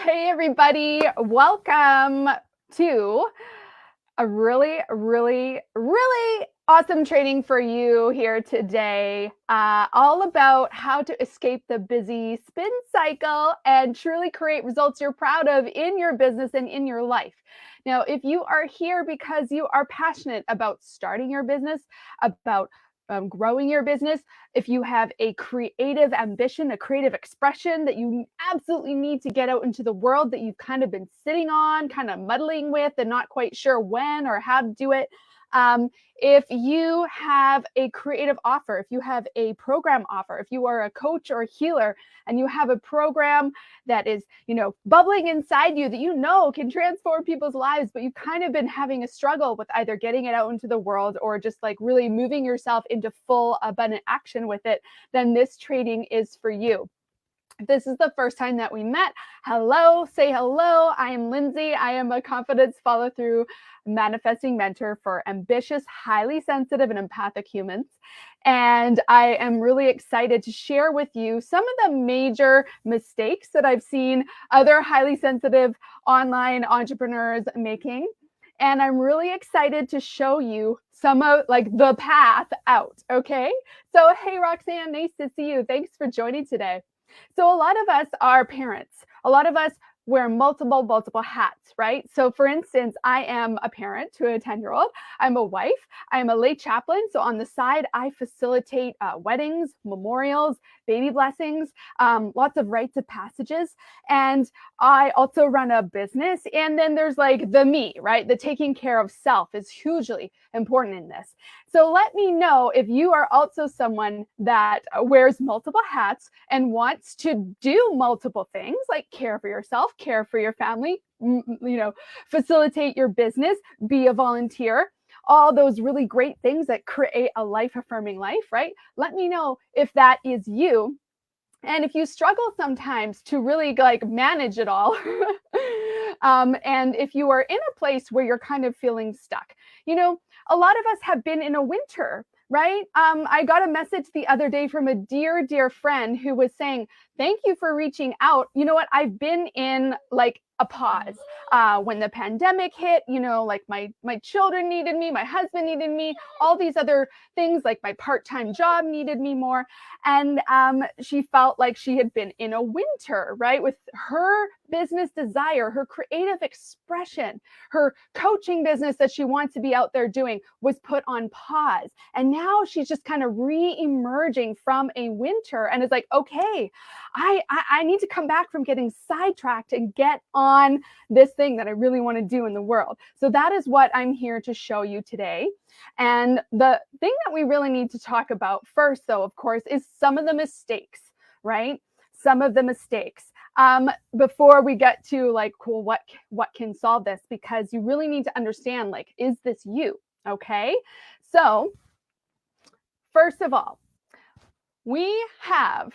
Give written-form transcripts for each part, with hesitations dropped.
Hey, everybody. Welcome to a really awesome training for you here today, all about how to escape the busy spin cycle and truly create results you're proud of in your business and in your life. Now, if you are here because you are passionate about starting your business, about growing your business, if you have a creative ambition, a creative expression that you absolutely need to get out into the world that you've kind of been sitting on, kind of muddling with and not quite sure when or how to do it. If you have a creative offer, if you have a program offer, if you are a coach or a healer and you have a program that is, bubbling inside you that can transform people's lives, but you've kind of been having a struggle with either getting it out into the world or just like really moving yourself into full abundant action with it, then this training is for you. If this is the first time that we met, hello, say hello. I am Lindsay. I am a confidence follow-through manifesting mentor for ambitious, highly sensitive, and empathic humans. And I am really excited to share with you some of the major mistakes that I've seen other highly sensitive online entrepreneurs making. And I'm really excited to show you some of the path out. Okay. So, hey, Roxanne, nice to see you. Thanks for joining today. So a lot of us are parents. A lot of us wear multiple hats, right? So for instance, I am a parent to a 10-year-old. I'm a wife. I'm a lay chaplain. So on the side, I facilitate weddings, memorials, baby blessings, lots of rites of passages. And I also run a business. And then there's like the me, right? The taking care of self is hugely important in this. So let me know if you are also someone that wears multiple hats and wants to do multiple things like care for yourself, care for your family, facilitate your business, be a volunteer, all those really great things that create a life-affirming life, right? Let me know if that is you. And if you struggle sometimes to really manage it all, and if you are in a place where you're kind of feeling stuck, a lot of us have been in a winter, right? I got a message the other day from a dear friend who was saying, thank you for reaching out. You know what? I've been in a pause when the pandemic hit, my children needed me, my husband needed me, all these other things, like my part-time job needed me more. And she felt like she had been in a winter, right? With her business desire, her creative expression, her coaching business that she wants to be out there doing was put on pause. And now she's just kind of re-emerging from a winter and is like, okay, I need to come back from getting sidetracked and get on this thing that I really want to do in the world. So that is what I'm here to show you today. And the thing that we really need to talk about first, though, of course, is some of the mistakes, right? Some of the mistakes before we get to cool, what can solve this? Because you really need to understand, is this you? Okay. So first of all, we have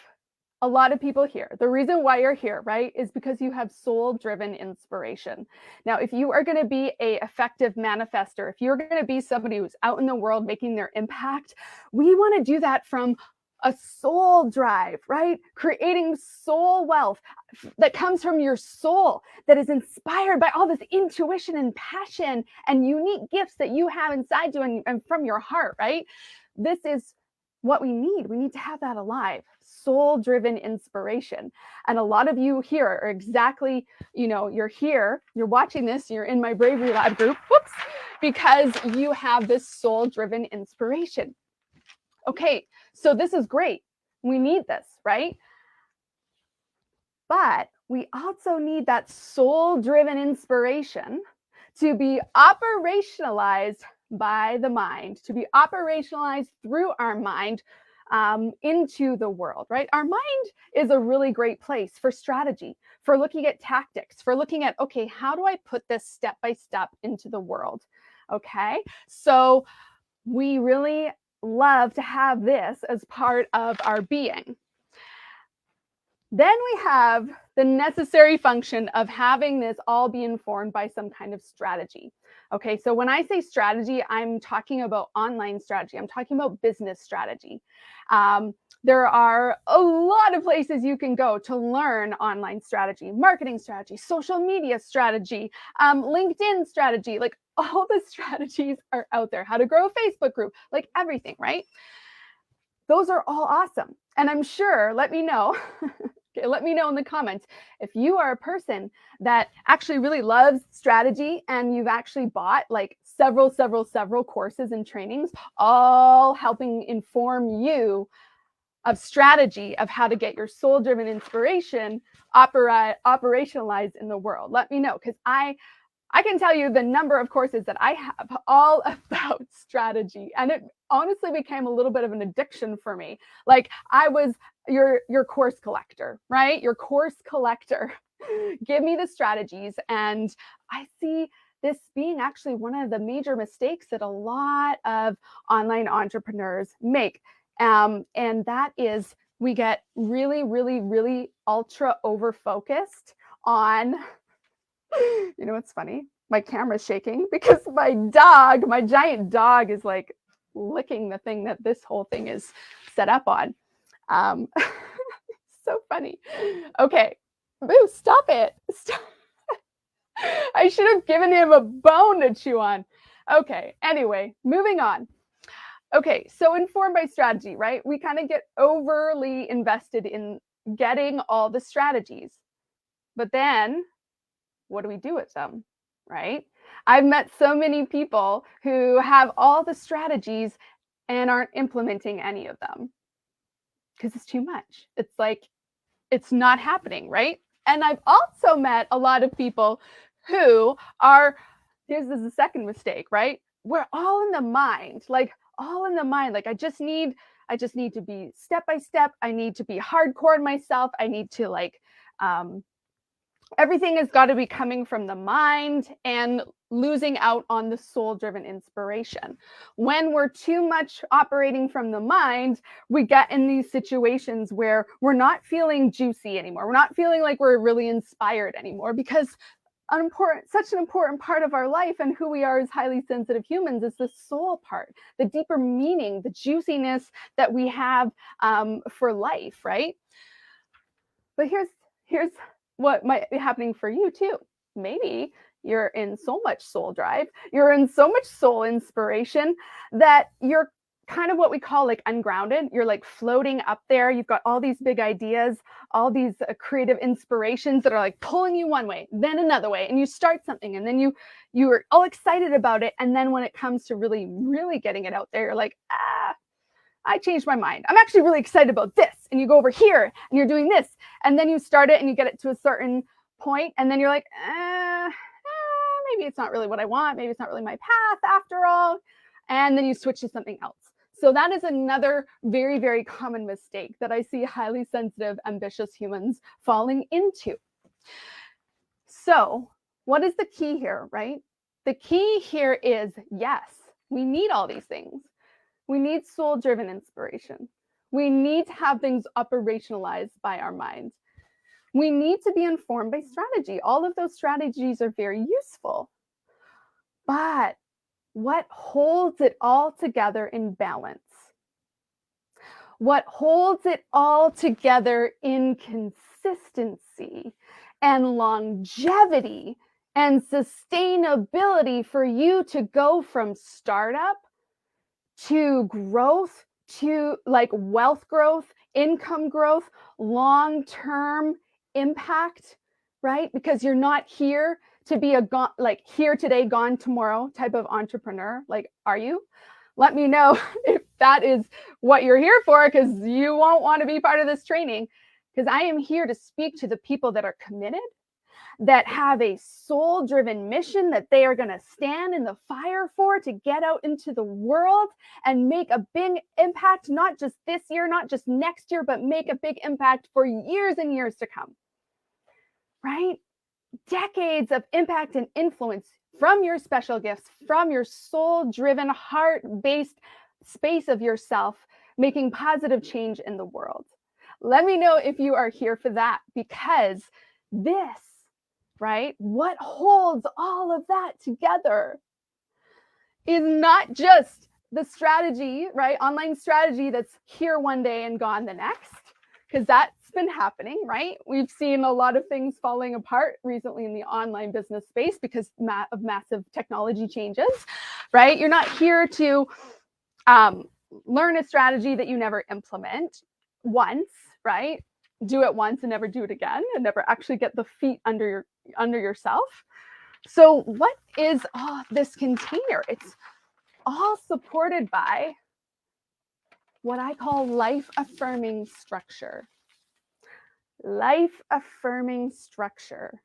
a lot of people here. The reason why you're here, right, is because you have soul-driven inspiration. Now, if you are going to be an effective manifester, if you're going to be somebody who's out in the world making their impact, we want to do that from a soul drive, right? Creating soul wealth that comes from your soul, that is inspired by all this intuition and passion and unique gifts that you have inside you and from your heart, right? This is what we need. We need to have that alive, soul-driven inspiration. And a lot of you here are exactly, you're here, you're watching this, you're in my Bravery Lab group, because you have this soul-driven inspiration. Okay, so this is great. We need this, right? But we also need that soul-driven inspiration to be operationalized by the mind, to be operationalized through our mind into the world, right? Our mind is a really great place for strategy, for looking at tactics, for looking at, okay, how do I put this step by step into the world? Okay, so we really love to have this as part of our being. Then we have the necessary function of having this all be informed by some kind of strategy. Okay, so when I say strategy, I'm talking about online strategy. I'm talking about business strategy. There are a lot of places you can go to learn online strategy, marketing strategy, social media strategy, LinkedIn strategy. Like all the strategies are out there. How to grow a Facebook group, like everything, right? Those are all awesome. And I'm sure, let me know. Let me know in the comments if you are a person that actually really loves strategy and you've actually bought like several courses and trainings, all helping inform you of strategy of how to get your soul-driven inspiration operationalized in the world. Let me know, because I can tell you the number of courses that I have all about strategy. And it honestly became a little bit of an addiction for me. Like I was your course collector, right? Your course collector. Give me the strategies. And I see this being actually one of the major mistakes that a lot of online entrepreneurs make. And that is we get really ultra over focused on, you know what's funny? My camera's shaking because my giant dog is like licking the thing that this whole thing is set up on. So funny. Okay. Boo, stop it. Stop. I should have given him a bone to chew on. Okay. Anyway, moving on. Okay. So informed by strategy, right? We kind of get overly invested in getting all the strategies. But then what do we do with them, right? I've met so many people who have all the strategies and aren't implementing any of them because it's too much. It's like, it's not happening, right? And I've also met a lot of people who are, this is the second mistake, right? We're all in the mind, like all in the mind. Like I just need to be step by step. I need to be hardcore in myself. I need to like, everything has got to be coming from the mind and losing out on the soul-driven inspiration. When we're too much operating from the mind, we get in these situations where we're not feeling juicy anymore. We're not feeling like we're really inspired anymore, because such an important part of our life and who we are as highly sensitive humans is the soul part, the deeper meaning, the juiciness that we have for life, right? But here's what might be happening for you too. Maybe you're in so much soul drive, you're in so much soul inspiration that you're kind of what we call like ungrounded. You're like floating up there. You've got all these big ideas, all these creative inspirations that are like pulling you one way, then another way, and you start something and then you're all excited about it. And then when it comes to really getting it out there, you're like, I changed my mind. I'm actually really excited about this. And you go over here and you're doing this. And then you start it and you get it to a certain point. And then you're like, maybe it's not really what I want. Maybe it's not really my path after all. And then you switch to something else. So that is another very common mistake that I see highly sensitive, ambitious humans falling into. So what is the key here, right? The key here is, yes, we need all these things. We need soul-driven inspiration. We need to have things operationalized by our mind. We need to be informed by strategy. All of those strategies are very useful. But what holds it all together in balance? What holds it all together in consistency and longevity and sustainability for you to go from startup to growth, to like wealth growth, income growth, long-term impact, right? Because you're not here to be like here today, gone tomorrow type of entrepreneur. Like, are you? Let me know if that is what you're here for, because you won't want to be part of this training, because I am here to speak to the people that are committed, that have a soul-driven mission that they are going to stand in the fire for, to get out into the world and make a big impact, not just this year, not just next year, but make a big impact for years and years to come, right? Decades of impact and influence from your special gifts, from your soul-driven, heart-based space of yourself, making positive change in the world. Let me know if you are here for that, because this, right? What holds all of that together is not just the strategy, right? Online strategy that's here one day and gone the next, because that's been happening, right? We've seen a lot of things falling apart recently in the online business space because of massive technology changes, right? You're not here to learn a strategy that you never implement once, right? Do it once and never do it again, and never actually get the feet under yourself. So what is this container? It's all supported by what I call life affirming structure. Life affirming structure.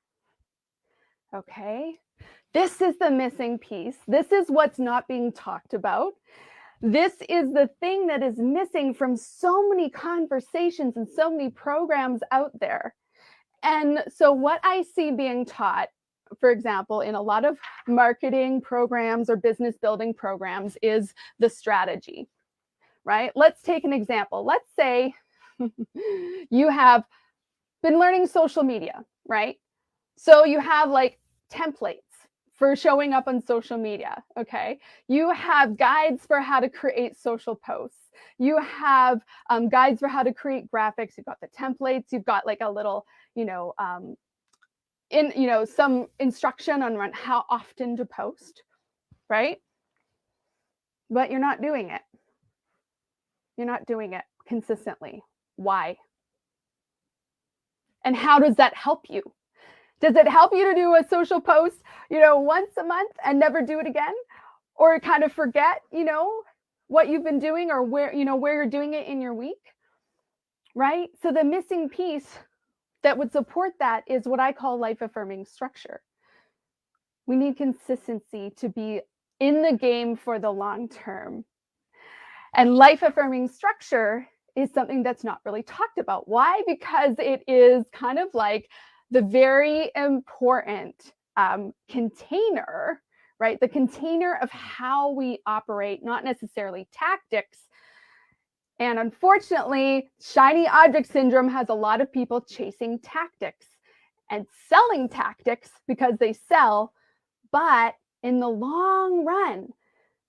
Okay. This is the missing piece. This is what's not being talked about. This is the thing that is missing from so many conversations and so many programs out there. And so what I see being taught, for example, in a lot of marketing programs or business building programs is the strategy, right? Let's take an example. Let's say you have been learning social media, right? So you have like templates for showing up on social media, okay? You have guides for how to create social posts. You have guides for how to create graphics. You've got the templates. You've got like a little, some instruction on how often to post, right? But you're not doing it. You're not doing it consistently. Why? And how does that help you? Does it help you to do a social post, once a month and never do it again? Or kind of forget, what you've been doing or where you're doing it in your week? Right? So the missing piece that would support that is what I call life affirming structure. We need consistency to be in the game for the long term. And life affirming structure is something that's not really talked about. Why? Because it is kind of like the very important container, right? The container of how we operate, not necessarily tactics. And unfortunately, shiny object syndrome has a lot of people chasing tactics and selling tactics because they sell. But in the long run,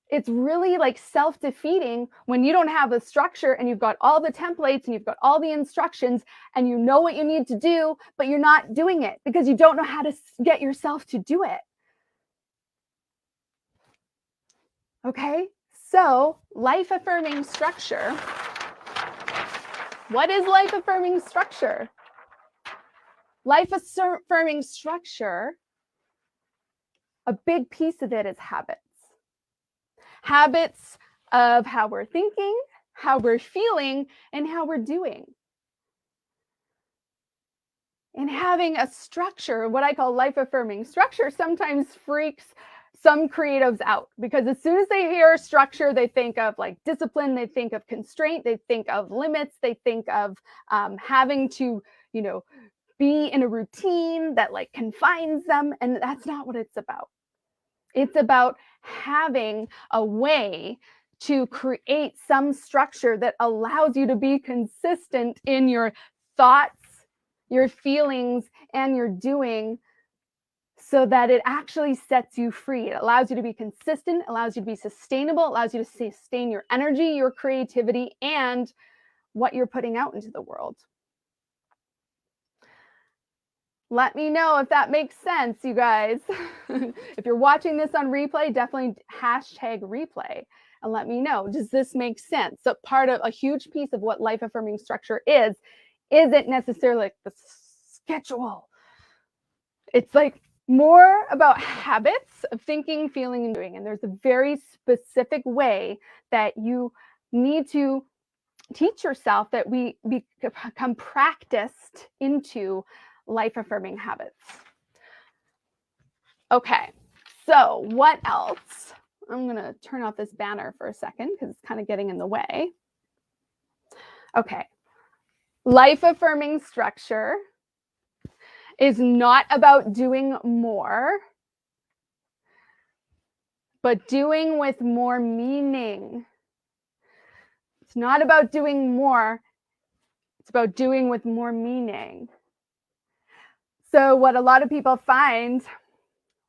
it's really like self-defeating when you don't have a structure and you've got all the templates and you've got all the instructions and you know what you need to do, but you're not doing it because you don't know how to get yourself to do it. Okay, so life affirming structure. What is life affirming structure? Life affirming structure, a big piece of it is habits. Habits of how we're thinking, how we're feeling, and how we're doing. And having a structure, what I call life affirming structure, sometimes freaks some creatives out because as soon as they hear structure, they think of like discipline, they think of constraint, they think of limits, they think of having to, be in a routine that like confines them. And that's not what it's about. It's about having a way to create some structure that allows you to be consistent in your thoughts, your feelings, and your doing so that it actually sets you free. It allows you to be consistent, allows you to be sustainable, allows you to sustain your energy, your creativity, and what you're putting out into the world. Let me know if that makes sense, you guys. If you're watching this on replay, definitely hashtag replay and let me know. Does this make sense? So part of a huge piece of what life affirming structure isn't necessarily like the schedule. It's like more about habits of thinking, feeling, and doing. And there's a very specific way that you need to teach yourself that we become practiced into life affirming habits. Okay, so what else? I'm going to turn off this banner for a second because it's kind of getting in the way. Okay, life affirming structure is not about doing more, but doing with more meaning. It's not about doing more, it's about doing with more meaning. So what a lot of people find,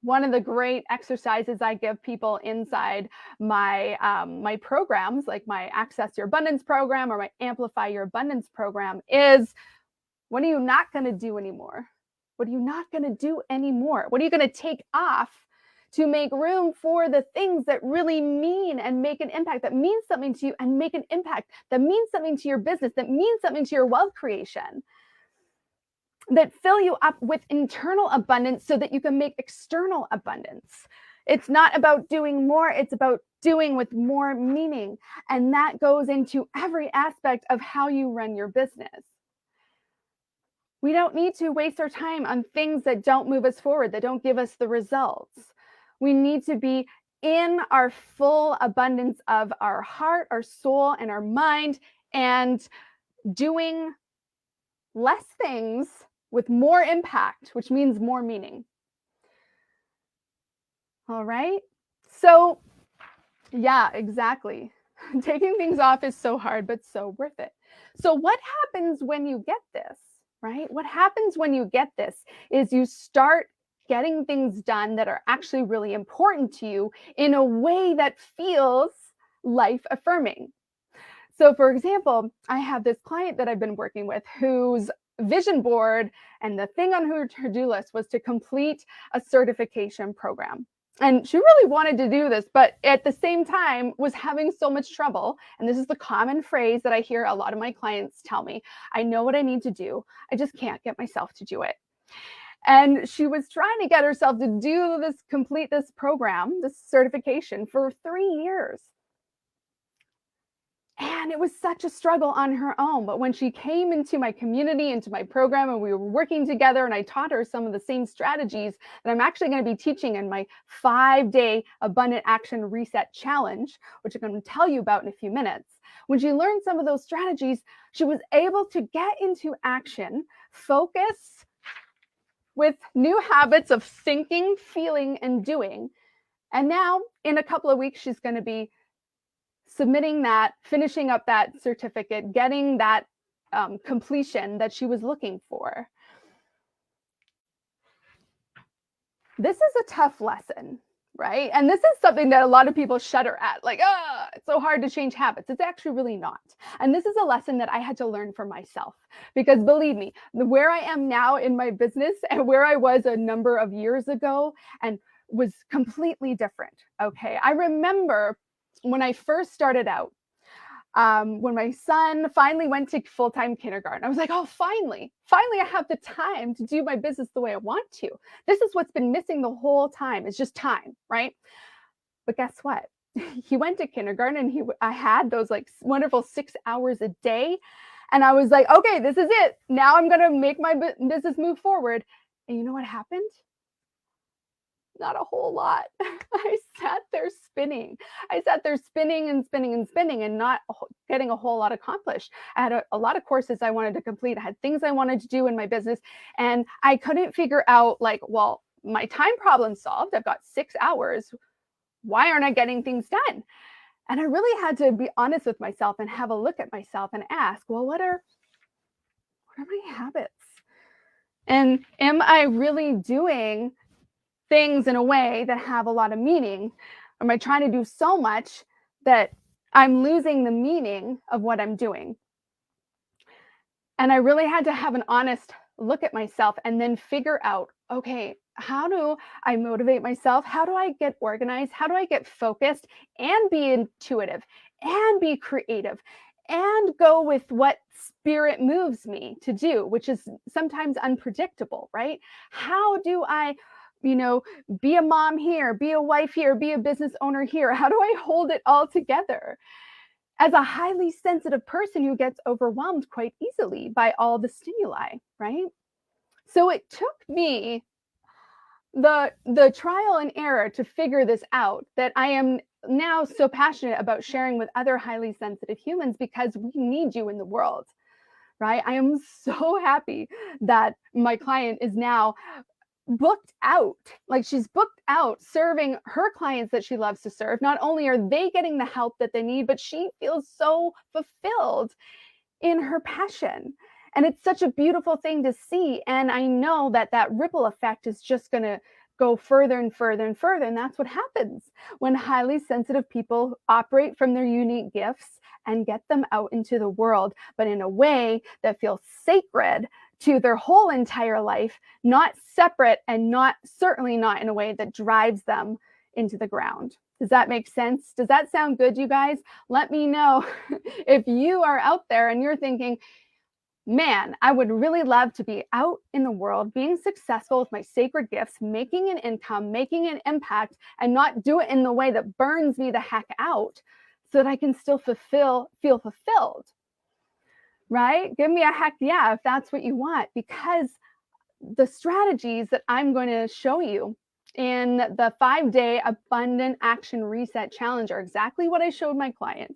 one of the great exercises I give people inside my programs, like my Access Your Abundance program or my Amplify Your Abundance program, is what are you not going to do anymore? What are you not going to do anymore? What are you going to take off to make room for the things that really mean and make an impact, that means something to you and make an impact, that means something to your business, that means something to your wealth creation, that fill you up with internal abundance so that you can make external abundance. It's not about doing more, it's about doing with more meaning. And that goes into every aspect of how you run your business. We don't need to waste our time on things that don't move us forward, that don't give us the results. We need to be in our full abundance of our heart, our soul, and our mind, and doing less things with more impact, which means more meaning. All right. So, yeah, exactly. Taking things off is so hard, but so worth it. So, what happens when you get this, right? What happens when you get this is you start getting things done that are actually really important to you in a way that feels life affirming. So, for example, I have this client that I've been working with whose vision board and the thing on her to-do list was to complete a certification program. And she really wanted to do this, but at the same time was having so much trouble. And this is the common phrase that I hear a lot of my clients tell me. I know what I need to do. I just can't get myself to do it. And she was trying to get herself to do this, complete this program, this certification for 3 years. And it was such a struggle on her own. But when she came into my community, into my program, and we were working together, and I taught her some of the same strategies that I'm actually going to be teaching in my 5-day Abundant Action Reset Challenge, which I'm going to tell you about in a few minutes. When she learned some of those strategies, she was able to get into action, focus with new habits of thinking, feeling, and doing. And now, in a couple of weeks, she's going to be submitting that, finishing up that certificate, getting that completion that she was looking for. This is a tough lesson, right? And this is something that a lot of people shudder at, like, it's so hard to change habits. It's actually really not. And this is a lesson that I had to learn for myself, because believe me, where I am now in my business and where I was a number of years ago and was completely different. Okay. I remember when I first started out, when my son finally went to full-time kindergarten, I was like, oh, finally I have the time to do my business the way I want to. This is what's been missing the whole time. It's just time, right? But guess what? He went to kindergarten and I had those like wonderful 6 hours a day. And I was like, okay, this is it. Now I'm going to make my business move forward. And you know what happened? Not a whole lot. I sat there spinning. I sat there spinning and spinning and spinning and not getting a whole lot accomplished. I had a lot of courses I wanted to complete. I had things I wanted to do in my business. And I couldn't figure out, like, well, my time problem solved. I've got 6 hours. Why aren't I getting things done? And I really had to be honest with myself and have a look at myself and ask, well, what are my habits? And am I really doing things in a way that have a lot of meaning? Or am I trying to do so much that I'm losing the meaning of what I'm doing? And I really had to have an honest look at myself and then figure out, okay, how do I motivate myself? How do I get organized? How do I get focused and be intuitive and be creative and go with what spirit moves me to do, which is sometimes unpredictable, right? How do I be a mom here, be a wife here, be a business owner here? How do I hold it all together as a highly sensitive person who gets overwhelmed quite easily by all the stimuli, right? So it took me the trial and error to figure this out, that I am now so passionate about sharing with other highly sensitive humans, because we need you in the world, right? I am so happy that my client is now booked out. Like, she's booked out serving her clients that she loves to serve. Not only are they getting the help that they need, but she feels so fulfilled in her passion. And it's such a beautiful thing to see. And I know that that ripple effect is just going to go further and further and further. And that's what happens when highly sensitive people operate from their unique gifts and get them out into the world, but in a way that feels sacred to their whole entire life, not separate, and not certainly not in a way that drives them into the ground. Does that make sense? Does that sound good, you guys? Let me know if you are out there and you're thinking, man, I would really love to be out in the world, being successful with my sacred gifts, making an income, making an impact, and not do it in the way that burns me the heck out so that I can still feel fulfilled, right? Give me a heck yeah if that's what you want, because the strategies that I'm going to show you in the 5-day abundant action reset challenge are exactly what I showed my client.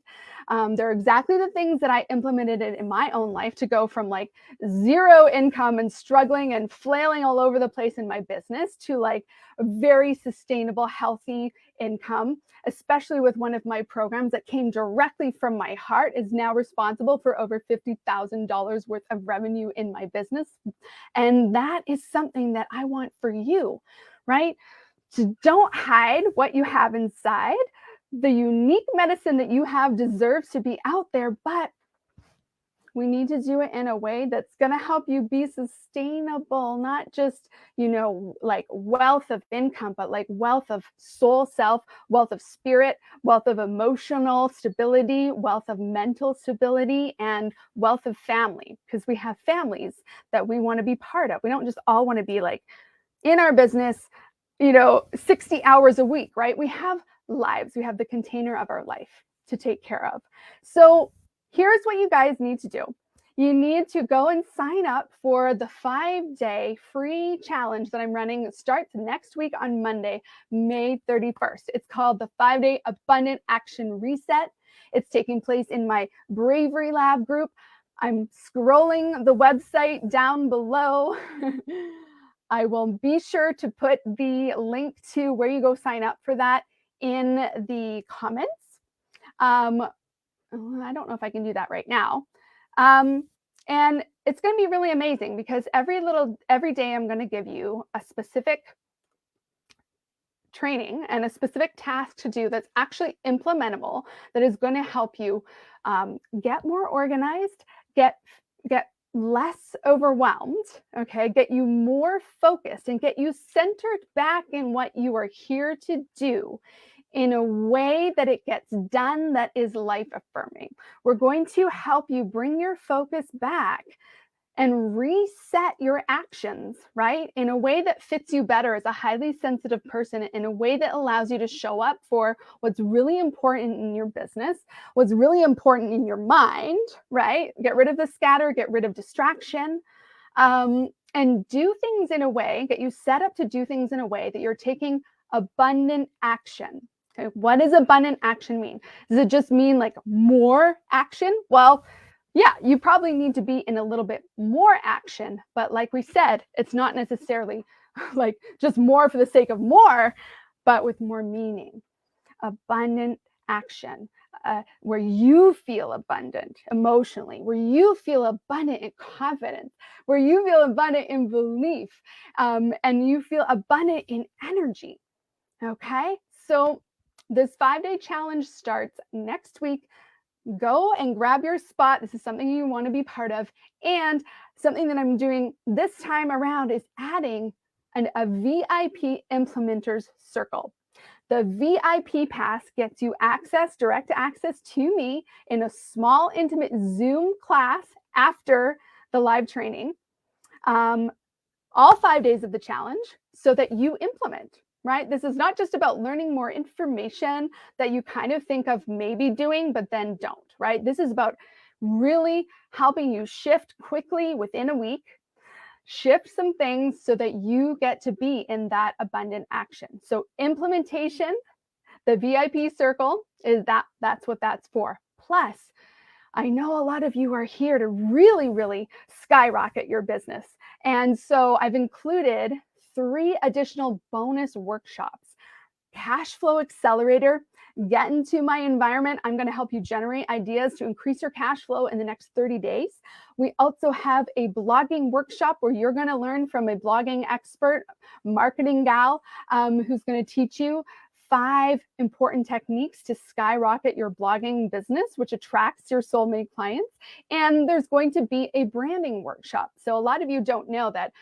They're exactly the things that I implemented in my own life to go from like zero income and struggling and flailing all over the place in my business to like a very sustainable, healthy income, especially with one of my programs that came directly from my heart, is now responsible for over $50,000 worth of revenue in my business. And that is something that I want for you, right? So don't hide what you have inside. The unique medicine that you have deserves to be out there, but we need to do it in a way that's going to help you be sustainable, not just, like wealth of income, but like wealth of soul self, wealth of spirit, wealth of emotional stability, wealth of mental stability, and wealth of family, because we have families that we want to be part of. We don't just all want to be like in our business, 60 hours a week, right? We have lives. We have the container of our life to take care of. So here's what you guys need to do. You need to go and sign up for the 5-day free challenge that I'm running. It starts next week on Monday, May 31st. It's called the 5-day abundant action reset. It's taking place in my Bravery Lab group. I'm scrolling the website down below. I will be sure to put the link to where you go sign up for that in the comments. I don't know if I can do that right now. And it's going to be really amazing because every day I'm going to give you a specific training and a specific task to do that's actually implementable, that is going to help you get more organized, get less overwhelmed, okay, get you more focused and get you centered back in what you are here to do in a way that it gets done that is life affirming. We're going to help you bring your focus back and reset your actions, right? In a way that fits you better as a highly sensitive person, in a way that allows you to show up for what's really important in your business, what's really important in your mind, right? Get rid of the scatter, get rid of distraction, and do things in a way, get you set up to do things in a way that you're taking abundant action. Okay, what does abundant action mean? Does it just mean like more action? Well, yeah, you probably need to be in a little bit more action, but like we said, it's not necessarily like just more for the sake of more, but with more meaning. Abundant action, where you feel abundant emotionally, where you feel abundant in confidence, where you feel abundant in belief, and you feel abundant in energy. Okay, so this 5-day challenge starts next week. Go and grab your spot. This is something you want to be part of. And something that I'm doing this time around is adding a VIP implementers circle. The VIP pass gets you direct access to me in a small, intimate Zoom class after the live training, all 5 days of the challenge, so that you implement. Right? This is not just about learning more information that you kind of think of maybe doing, but then don't, right? This is about really helping you shift quickly within a week, shift some things so that you get to be in that abundant action. So implementation, the VIP circle, that's what that's for. Plus, I know a lot of you are here to really, really skyrocket your business. And so I've included 3 additional bonus workshops: Cash Flow Accelerator, get into my environment. I'm going to help you generate ideas to increase your cash flow in the next 30 days. We also have a blogging workshop where you're going to learn from a blogging expert, marketing gal, who's going to teach you 5 important techniques to skyrocket your blogging business, which attracts your soulmate clients. And there's going to be a branding workshop. So a lot of you don't know that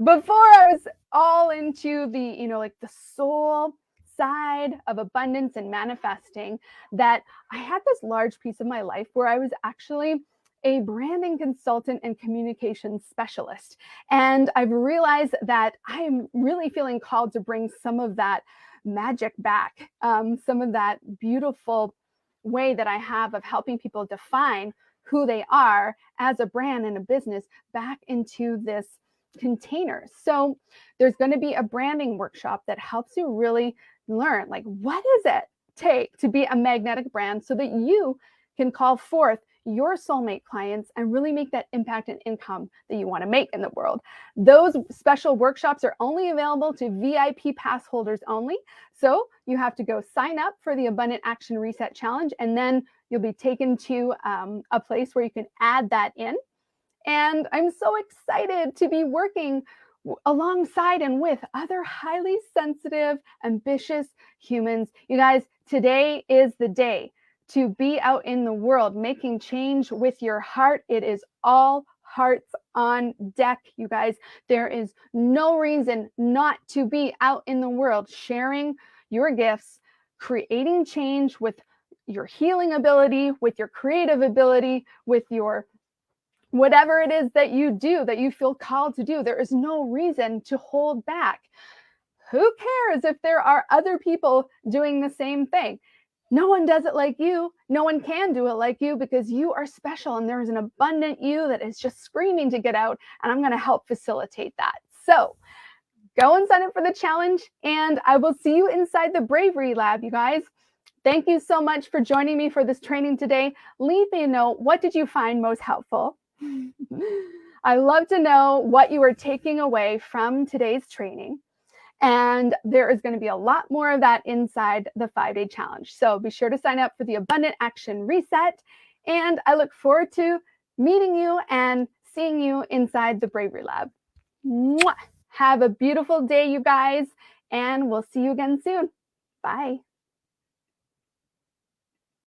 before I was all into the, like the soul side of abundance and manifesting, that I had this large piece of my life where I was actually a branding consultant and communication specialist. And I've realized that I am really feeling called to bring some of that magic back, some of that beautiful way that I have of helping people define who they are as a brand and a business back into this container. So there's going to be a branding workshop that helps you really learn, like, what does it take to be a magnetic brand so that you can call forth your soulmate clients and really make that impact and income that you want to make in the world. Those special workshops are only available to VIP pass holders only. So you have to go sign up for the Abundant Action Reset Challenge, and then you'll be taken to a place where you can add that in. And I'm so excited to be working alongside and with other highly sensitive, ambitious humans. You guys, today is the day to be out in the world making change with your heart. It is all hearts on deck, you guys. There is no reason not to be out in the world sharing your gifts, creating change with your healing ability, with your creative ability, with your whatever it is that you do, that you feel called to do. There is no reason to hold back. Who cares if there are other people doing the same thing? No one does it like you. No one can do it like you, because you are special and there is an abundant you that is just screaming to get out, and I'm going to help facilitate that. So go and sign up for the challenge, and I will see you inside the Bravery Lab, you guys. Thank you so much for joining me for this training today. Leave me a note. What did you find most helpful? I love to know what you are taking away from today's training. And there is going to be a lot more of that inside the 5-day challenge. So be sure to sign up for the Abundant Action Reset. And I look forward to meeting you and seeing you inside the Bravery Lab. Mwah! Have a beautiful day, you guys, and we'll see you again soon. Bye.